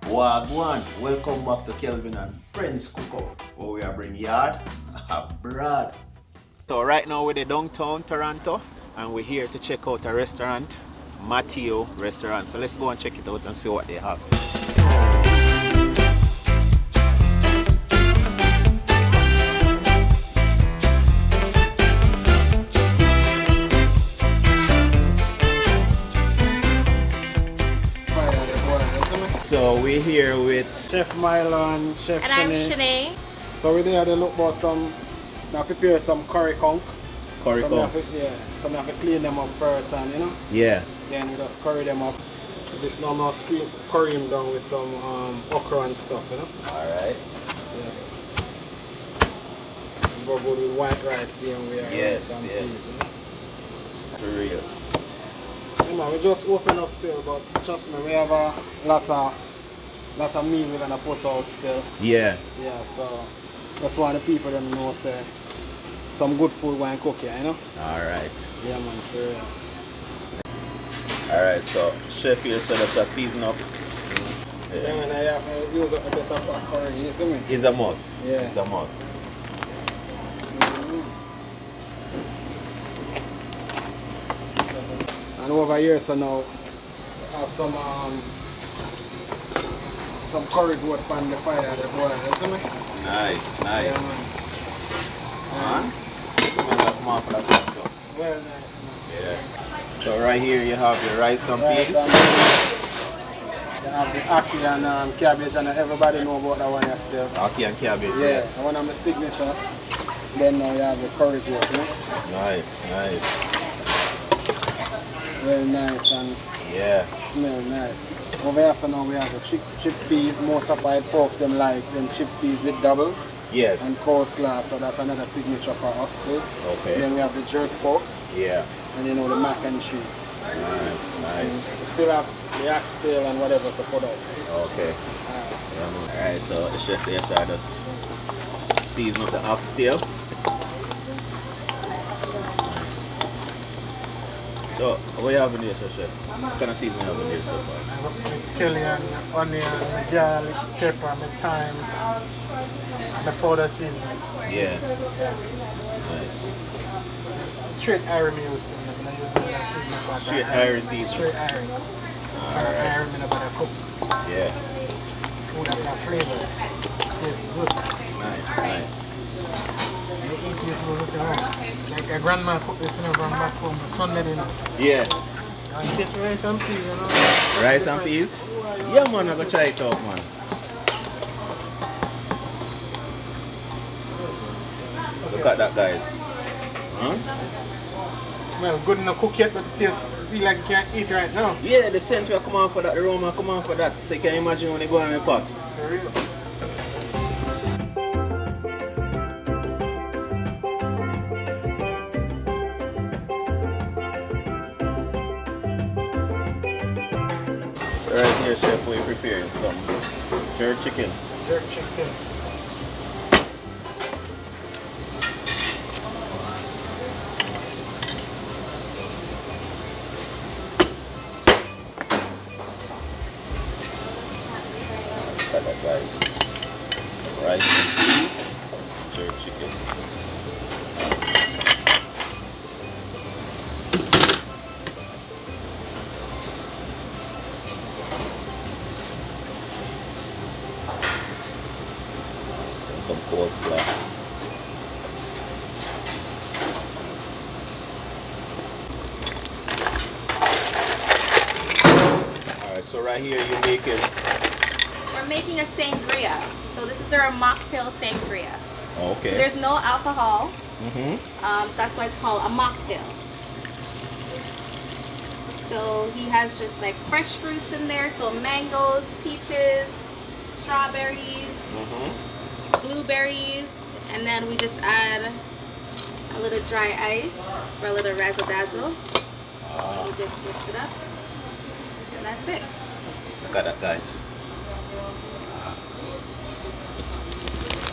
Wagwan, welcome back to Kelvin and Friends Cookout, where we are bringing yaad abroad. So right now we're in downtown Toronto and we're here to check out a restaurant, Mateo restaurant. So let's go and check it out and see what they have. So we're here with Chef Milo and Chef and I'm Shanae. So we're there to look about some, now prepare some curry conch. curry conch. Yeah, so we have to clean them up first and you know. Yeah. Then we just curry them up. This normal steam, curry them down with some okra and stuff, you know. Alright. Yeah. Go good with white rice here and we are. Yes, and yes. peas, you know? For real. Yeah, man, we just open up still, but trust me, we have a lot of meat we're gonna put out still. Yeah. Yeah, so that's why the people them know say some good food when cook here, you know? Alright. Yeah man, for real. Alright, so chef here said us a season up. Yeah man, I have to use a bit of curry, you see me? It's a must. Yeah. It's a must. And over here so now I have some curry goat on the fire there, boy, you see me? Nice, nice. Yeah man. Smell like more for that too. Well nice man. Yeah. So right here you have your rice and peas. You have the ackee and cabbage, and everybody know about that one here still. Ackee and cabbage. Yeah, one of my signature. Then now you have the curry goat, you know? Nice, nice. Very nice and Yeah. smell nice. Over here so now we have the chickpeas. Most of our folks them like them chickpeas with doubles Yes. and coleslaw, so that's another signature for us too. Okay. Then we have the jerk pork Yeah. and you know the mac and cheese. Nice, nice. We still have the oxtail and whatever to put out. Okay. Alright, so the chef here showed us season up the oxtail. So, what you have in here, so chef? What kind of season you have in here so far? I have scallion, onion, garlic, pepper, thyme, and the powder seasoning. Yeah. Nice. Straight iron used in them. I use no seasoning. But Straight iron seasoning. Straight iron. Iron in about a cup. Yeah. Food have that flavor. Tastes good. Nice, nice. You eat this, was say, oh, like a grandma cook this, you know, from back home, Sunday dinner. Yeah. And taste me rice and peas, you know. Rice and peas? Yeah man, I go try it out man. Look at that guys. Huh? Smell good in the cook yet, but it tastes feel like you can't eat right now. Yeah, the scent will come on for that, the aroma come on for that. So you can imagine when they go in the pot. For real. Right here, chef, we're preparing some jerk chicken. Jerk chicken. Look at that, guys. Some rice and peas, jerk chicken. Some coleslaw. Alright, so right here you're making... We're making a sangria. So this is our mocktail sangria. Okay. So there's no alcohol. Mm-hmm. That's why it's called a mocktail. So he has just like fresh fruits in there. So mangoes, peaches, strawberries, blueberries, and then we just add a little dry ice for a little razzle dazzle. We just mix it up, and that's it. Look at that, guys.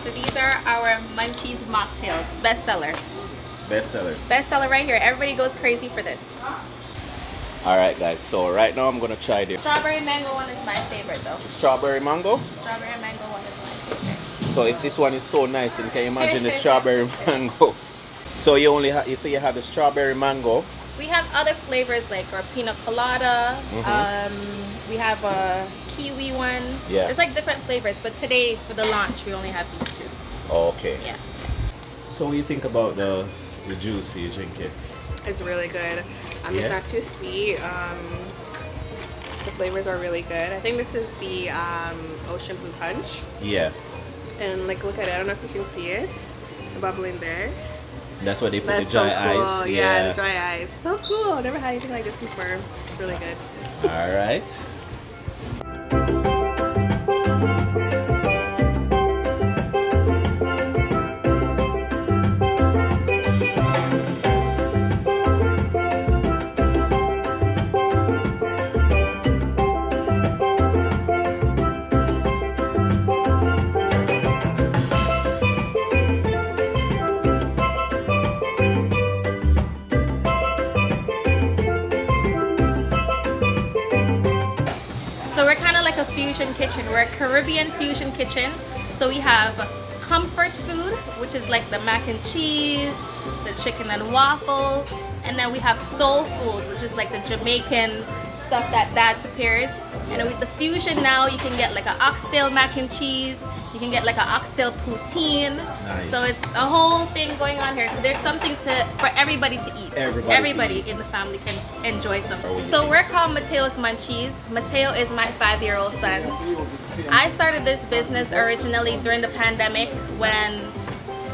So these are our Munchies mocktails, bestseller. Bestsellers. Bestseller right here. Everybody goes crazy for this. Alright guys, so right now I'm gonna try the Strawberry mango one is my favorite though. strawberry mango. Strawberry mango one is my favorite. So if this one is so nice, then can you imagine the strawberry mango? So you only have you have the strawberry mango. We have other flavors like our pina colada. We have a kiwi one. Yeah. There's like different flavors, but today for the launch we only have these two. Okay. Yeah. So what do you think about the juice you drink it? It's really good. Yeah. It's not too sweet. The flavors are really good. I think this is the ocean blue punch. Yeah. And like, look at it. I don't know if you can see it. The bubbling there. That's why they put That's the dry so cool. ice. Yeah, the dry ice. So cool. I've never had anything like this before. It's really good. Alright. Fusion kitchen. We're a Caribbean fusion kitchen. So we have comfort food, which is like the mac and cheese, the chicken and waffles, and then we have soul food, which is like the Jamaican stuff that Dad prepares. And with the fusion now, you can get like an oxtail mac and cheese. You can get like an oxtail poutine. Nice. So it's a whole thing going on here. So there's something for everybody to eat. Everybody in the family can enjoy something. So we're called Mateo's Munchies. Mateo is my 5-year-old son. I started this business originally during the pandemic when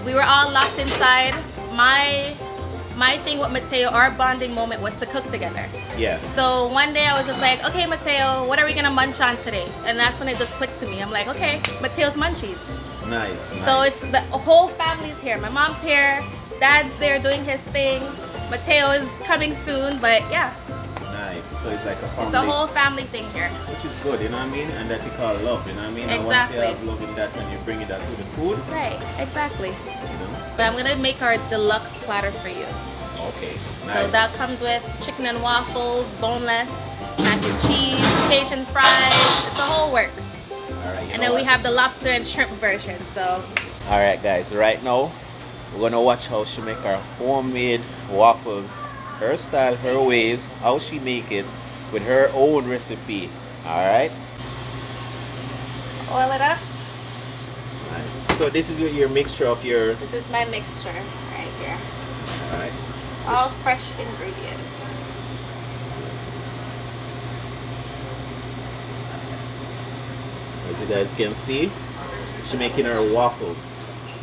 we were all locked inside. My thing with Mateo, our bonding moment was to cook together. Yeah. So one day I was just like, okay, Mateo, what are we gonna munch on today? And that's when it just clicked to me. I'm like, okay, Mateo's Munchies. Nice. So it's the whole family's here. My mom's here, Dad's there doing his thing. Mateo is coming soon, but yeah. Nice. So it's like a family. It's a whole family thing here. Which is good, you know what I mean? And that you call love, you know what I mean? And once you have love in that and you bring it out to the food. Right, exactly. You know? But I'm gonna make our deluxe platter for you. Okay. Nice. So that comes with chicken and waffles, boneless, mac and cheese, Cajun fries. It's a whole works. Alright. And then we have the lobster and shrimp version. So. Alright guys, right now we're gonna watch how she make her homemade waffles. Her style, her ways, how she make it with her own recipe. Alright? Oil it up. Nice. So this is your mixture of your... This is my mixture right here. Alright. All fresh ingredients. As you guys can see, she's making her waffles.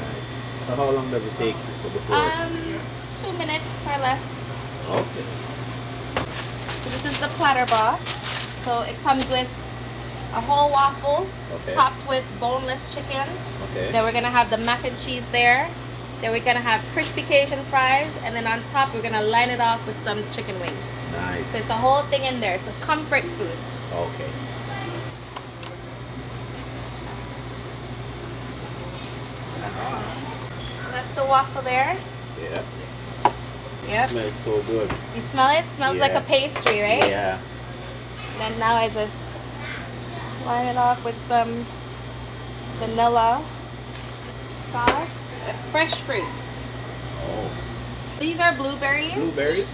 Nice. So how long does it take for the food? 2 minutes or less. Okay. So this is the platter box. So it comes with a whole waffle, Okay. topped with boneless chicken. Okay. Then we're gonna have the mac and cheese there. Then we're gonna have crispy Cajun fries, and then on top we're gonna line it off with some chicken wings. Nice. So it's a whole thing in there. It's a comfort food. Okay. So that's the waffle there. Yeah. Yep. Smells so good. You smell it? Smells like Yeah. a pastry, right? Yeah. Then now I just line it off with some vanilla sauce and fresh fruits. Oh. These are blueberries. Blueberries.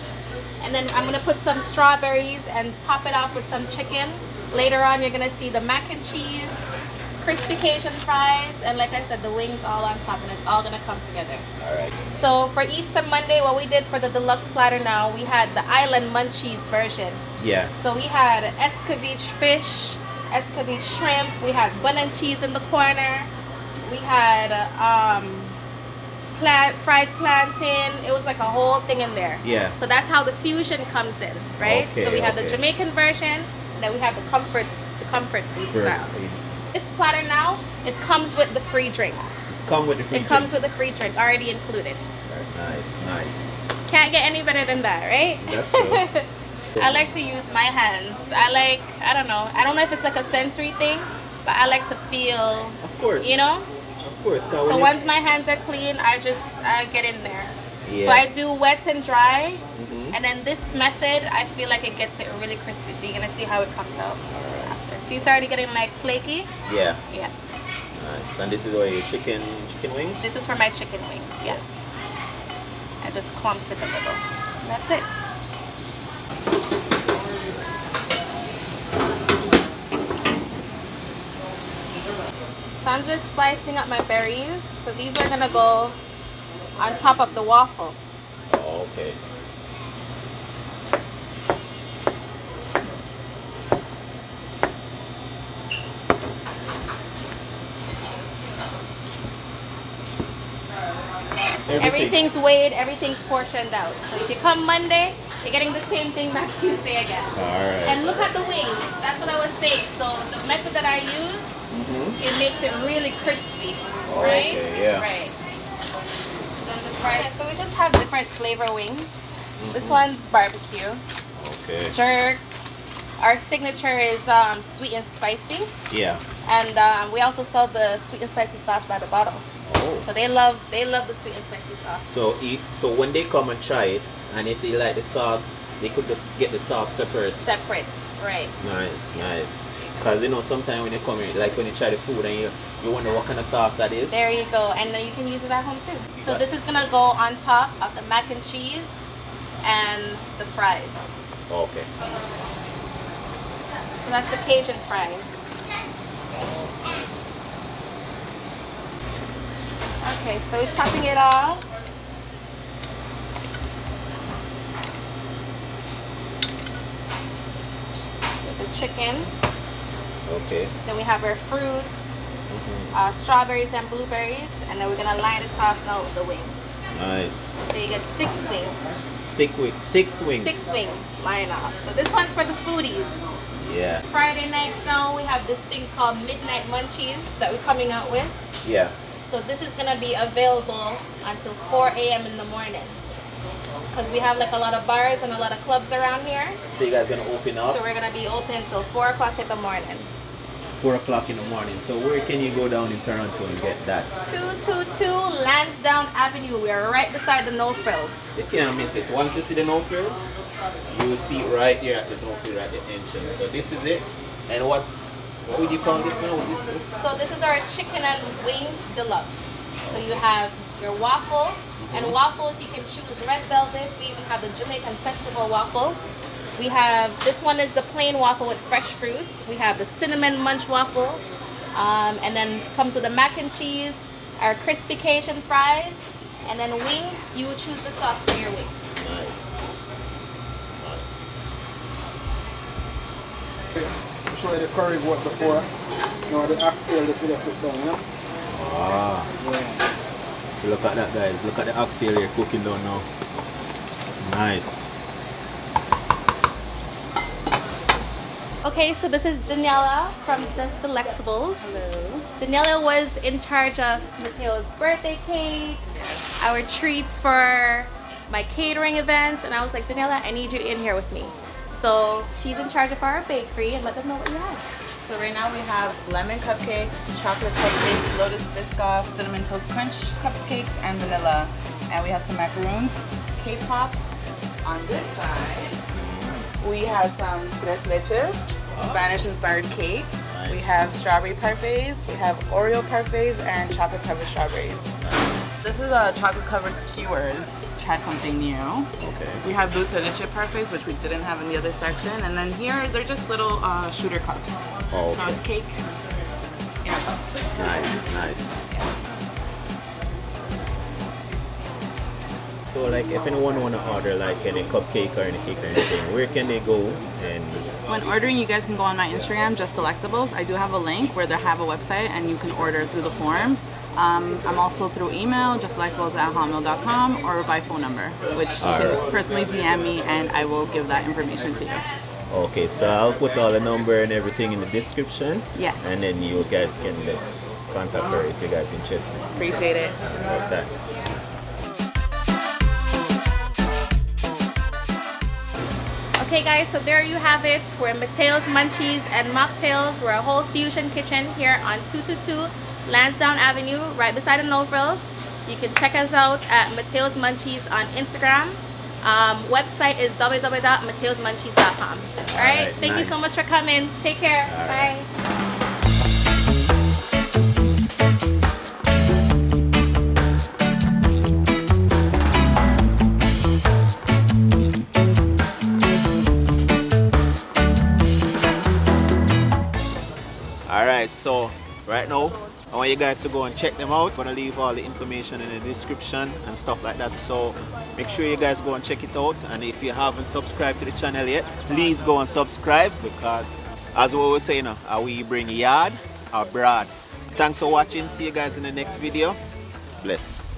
And then I'm gonna put some strawberries and top it off with some chicken. Later on you're gonna see the mac and cheese, crispy Cajun fries, and like I said, the wings all on top, and it's all gonna come together. Alright. So for Easter Monday, what we did for the deluxe platter now, we had the island munchies version. Yeah. So we had escabeche fish, escabeche shrimp, we had bun and cheese in the corner, we had fried plantain. It was like a whole thing in there. Yeah. So that's how the fusion comes in, right? Okay, so we have the okay. Jamaican version, and then we have the comfort food style. This platter now, it comes with the free drink. It's come with the free It comes with the free drink already included. Nice, nice. Can't get any better than that, right? That's true. I like to use my hands. I don't know if it's like a sensory thing, but I like to feel, Of course. you know? Of course. So once my hands are clean, I get in there. Yeah. So I do wet and dry, Mm-hmm. and then this method, I feel like it gets it really crispy. So you're gonna see how it comes out after. See, it's already getting like flaky. Yeah. Yeah. Nice. And this is what your chicken wings? This is for my chicken wings. Yeah. I just clump it a little. That's it. So I'm just slicing up my berries. So these are gonna go on top of the waffle. Oh, okay. Everything's weighed, everything's portioned out. So if you come Monday, you're getting the same thing back Tuesday again. Alright. And look at the wings. That's what I was saying. So the method that I use, it makes it really crispy. Right? Okay, yeah. Right. So then the fries. So we just have different flavor wings. This one's barbecue. Okay. Jerk. Our signature is sweet and spicy. Yeah. And we also sell the sweet and spicy sauce by the bottle. Oh. So they love the sweet and spicy sauce. So when they come and try it, and if they like the sauce, they could just get the sauce separate. Separate, right. Nice, nice. Because you know, sometimes when you come here, like when you try the food and you wonder what kind of sauce that is. There you go. And then you can use it at home too. So this is gonna go on top of the mac and cheese and the fries. Okay. So that's the Cajun fries. Okay, so we're topping it off. With the chicken. Okay. Then we have our fruits, strawberries and blueberries, and then we're gonna line the top now with the wings. Nice. So you get 6 wings. Six wings. 6 wings line up. So this one's for the foodies. Yeah. Friday nights now we have this thing called Midnight Munchies that we're coming out with. Yeah. So this is gonna be available until 4 a.m. in the morning. Because we have like a lot of bars and a lot of clubs around here. So you guys gonna open up? So we're gonna be open till 4 o'clock in the morning. 4 o'clock in the morning. So where can you go down in Toronto and get that? 222 Lanedowns AVE. We are right beside the No Frills. You can't miss it. Once you see the no frills, you will see it right here at the no frill at the entrance. So this is it. And what would you call this now? What is this? So this is our chicken and wings deluxe. So you have your waffle, and waffles you can choose red velvet. We even have the Jamaican festival waffle. We have, this one is the plain waffle with fresh fruits. We have the cinnamon munch waffle, and then comes with the mac and cheese, our crispy Cajun fries, and then wings. You will choose the sauce for your wings. Nice. Nice. Show you the curry goat before. Now the oxtail this will cook down, yeah? Ah. Yeah. So look at that, guys. Look at the oxtail here cooking down now. Nice. Okay, so this is Daniela from Just Delectables. Hello. Daniela was in charge of Mateo's birthday cakes, our treats for my catering events, and I was like, Daniela, I need you in here with me. So she's in charge of our bakery, and let them know what you have. So right now we have lemon cupcakes, chocolate cupcakes, lotus biscoff, cinnamon toast crunch cupcakes, and vanilla. And we have some macaroons, cake pops. On this side, we have some tres leches, Spanish inspired cake. Nice. We have strawberry parfaits, we have Oreo parfaits, and chocolate covered strawberries. This is a chocolate covered skewers. Tried something new. Okay. We have dulce de leche parfaits, which we didn't have in the other section, and then here they're just little shooter cups. Oh, So okay. it's cake in a cup. Nice, nice. So like if anyone want to order like any cupcake or any cake or anything, where can they go? And When ordering, you guys can go on my Instagram, Just Delectables. I do have a link where they have a website and you can order through the form. I'm also through email, justdelectables@hotmail.com, or by phone number, which you can Alright. personally DM me and I will give that information to you. okay, so I'll put all the number and everything in the description. Yes. And then you guys can just contact her if you guys interested Appreciate it. about that. Okay guys, so there you have it. We're in Mateo's Munchies and Mocktails. We're a whole fusion kitchen here on 222 Lansdowne Avenue, right beside the No Frills. You can check us out at Mateo's Munchies on Instagram. Website is www.mateosmunchies.com. All right, thank you so much for coming. Take care. Bye. Alright, so right now I want you guys to go and check them out. I'm gonna leave all the information in the description and stuff like that, so make sure you guys go and check it out. And if you haven't subscribed to the channel yet, please go and subscribe, because as we always say, you know, we bring yaad abrawd. Thanks for watching. See you guys in the next video. Bless.